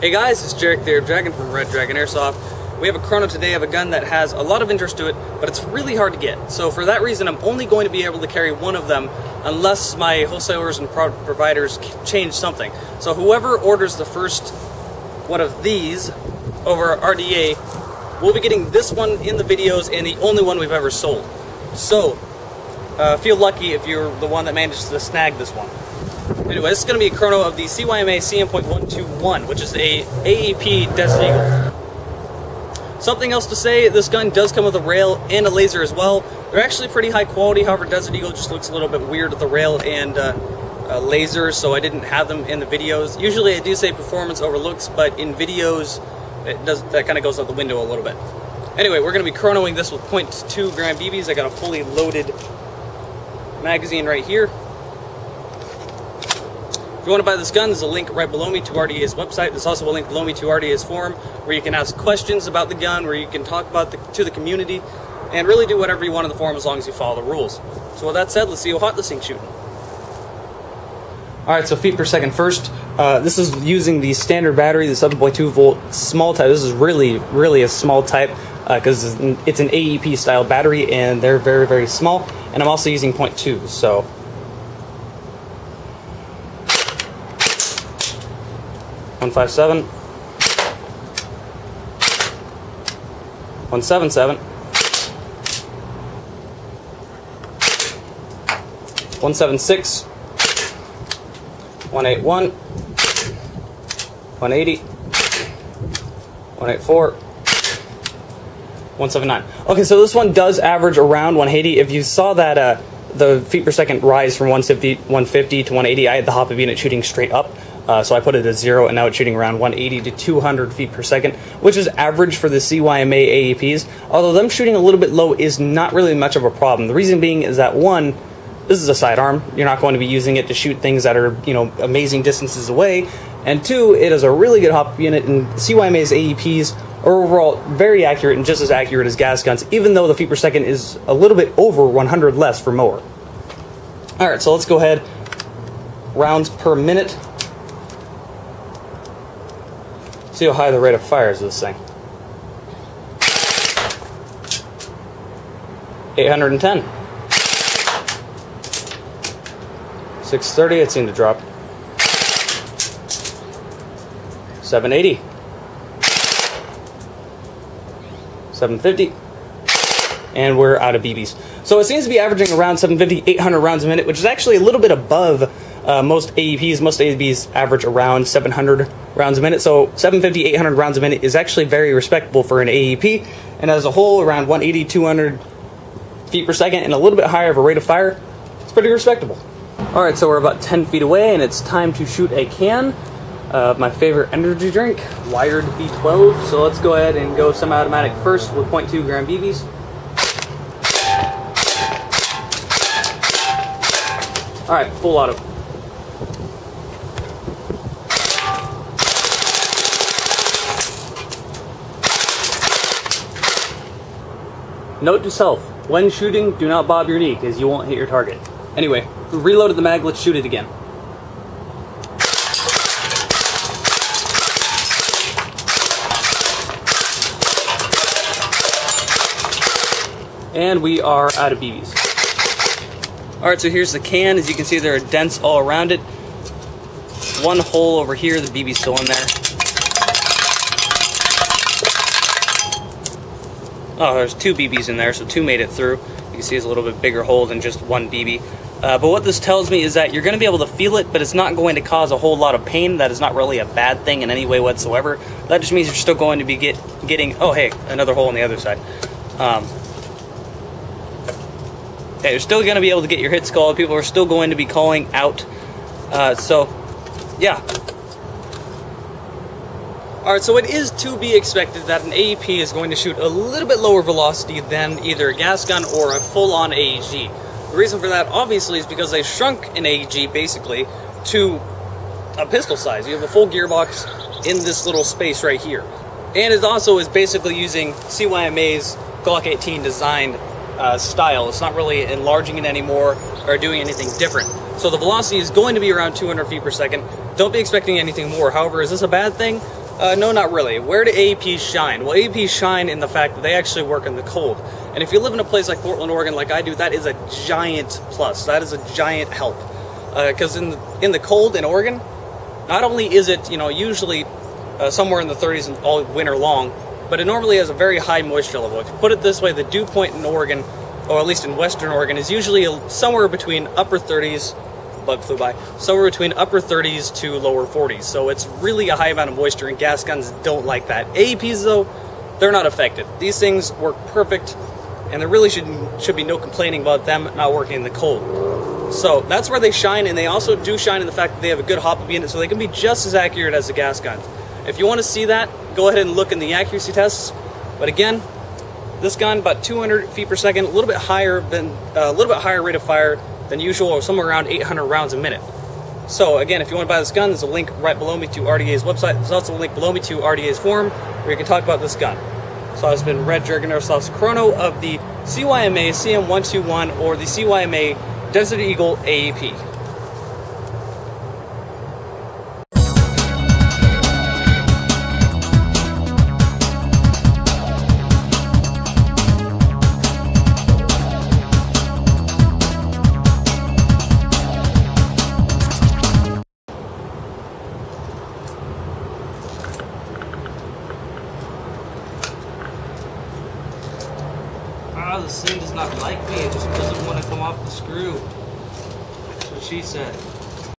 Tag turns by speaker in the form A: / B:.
A: Hey guys, it's Jarek the Air Dragon from Red Dragon Airsoft. We have a chrono today of a gun that has a lot of interest to it, but it's really hard to get. So for that reason, I'm only going to be able to carry one of them unless my wholesalers and providers change something. So whoever orders the first one of these over RDA will be getting this one in the videos and the only one we've ever sold. So feel lucky if you're the one that manages to snag this one. Anyway, this is going to be a chrono of the CYMA CM.121, which is a AEP Desert Eagle. Something else to say, this gun does come with a rail and a laser as well. They're actually pretty high quality, however Desert Eagle just looks a little bit weird with the rail and laser, so I didn't have them in the videos. Usually I do say performance over looks, but in videos that kind of goes out the window a little bit. Anyway, we're going to be chronoing this with 0.2 gram BBs. I got a fully loaded magazine right here. If you want to buy this gun, there's a link right below me to RDA's website. There's also a link below me to RDA's forum where you can ask questions about the gun, where you can talk about to the community, and really do whatever you want in the forum as long as you follow the rules. So with that said, let's see how hot this thing's shooting. Alright, so feet per second first. This is using the standard battery, the 7.2 volt small type. This is really a small type because it's an AEP style battery and they're very small. And I'm also using 0.2, so 157, 177, 176, 181, 180, 184, 179. Okay, so this one does average around 180. If you saw that the feet per second rise from 150 to 180, I had the Hoppy unit shooting straight up. So I put it at 0, and now it's shooting around 180 to 200 feet per second, which is average for the CYMA AEPs. Although them shooting a little bit low is not really much of a problem. The reason being is that, one, this is a sidearm. You're not going to be using it to shoot things that are, amazing distances away. And two, it is a really good hop unit, and CYMA's AEPs are overall very accurate and just as accurate as gas guns, even though the feet per second is a little bit over 100 less for mower. Alright, so let's go ahead. Rounds per minute. See how high the rate of fire is of this thing. 810. 630, it seemed to drop. 780. 750. And we're out of BBs. So it seems to be averaging around 750, 800 rounds a minute, which is actually a little bit above most AEPs. Most AEPs average around 700 rounds a minute. So 750, 800 rounds a minute is actually very respectable for an AEP. And as a whole, around 180, 200 feet per second and a little bit higher of a rate of fire, it's pretty respectable. Alright, so we're about 10 feet away and it's time to shoot a can of my favorite energy drink, Wired B12. So let's go ahead and go semi-automatic first with 0.2 gram BBs. Alright, full auto. Note to self, when shooting, do not bob your knee because you won't hit your target. Anyway, we reloaded the mag, let's shoot it again. And we are out of BBs. Alright, so here's the can. As you can see, there are dents all around it. One hole over here, the BB's still in there. Oh, there's 2 BBs in there, so 2 made it through. You can see it's a little bit bigger hole than just 1 BB. But what this tells me is that you're going to be able to feel it, but it's not going to cause a whole lot of pain. That is not really a bad thing in any way whatsoever. That just means you're still going to be getting... Oh, hey, another hole on the other side. Yeah, you're still going to be able to get your hits called. People are still going to be calling out. So, yeah. Alright, so it is to be expected that an AEP is going to shoot a little bit lower velocity than either a gas gun or a full-on AEG. The reason for that, obviously, is because they shrunk an AEG, basically, to a pistol size. You have a full gearbox in this little space right here. And it also is basically using CYMA's Glock 18 designed style. It's not really enlarging it anymore or doing anything different. So the velocity is going to be around 200 feet per second. Don't be expecting anything more. However, is this a bad thing? No, not really. Where do AEPs shine? Well, AEPs shine in the fact that they actually work in the cold. And if you live in a place like Portland, Oregon, like I do, that is a giant plus. That is a giant help. Because in the cold in Oregon, not only is it, usually somewhere in the 30s all winter long, but it normally has a very high moisture level. If you put it this way, the dew point in Oregon, or at least in Western Oregon, is usually somewhere between upper 30s, bug flew by, somewhere between upper 30s to lower 40s. So it's really a high amount of moisture, and gas guns don't like that. AEPs, though, they're not affected. These things work perfect, and there really should be no complaining about them not working in the cold. So that's where they shine, and they also do shine in the fact that they have a good hop up unit, so they can be just as accurate as the gas guns. If you want to see that, go ahead and look in the accuracy tests. But again, this gun about 200 feet per second, a little bit higher rate of fire than usual, or somewhere around 800 rounds a minute. So again, if you want to buy this gun, there's a link right below me to RDA's website. There's also a link below me to RDA's forum where you can talk about this gun. So it's been Red Dragon Airsoft's chrono of the CYMA CM.121 or the CYMA Desert Eagle AEP. The thing does not like me, it just doesn't want to come off the screw. That's what she said.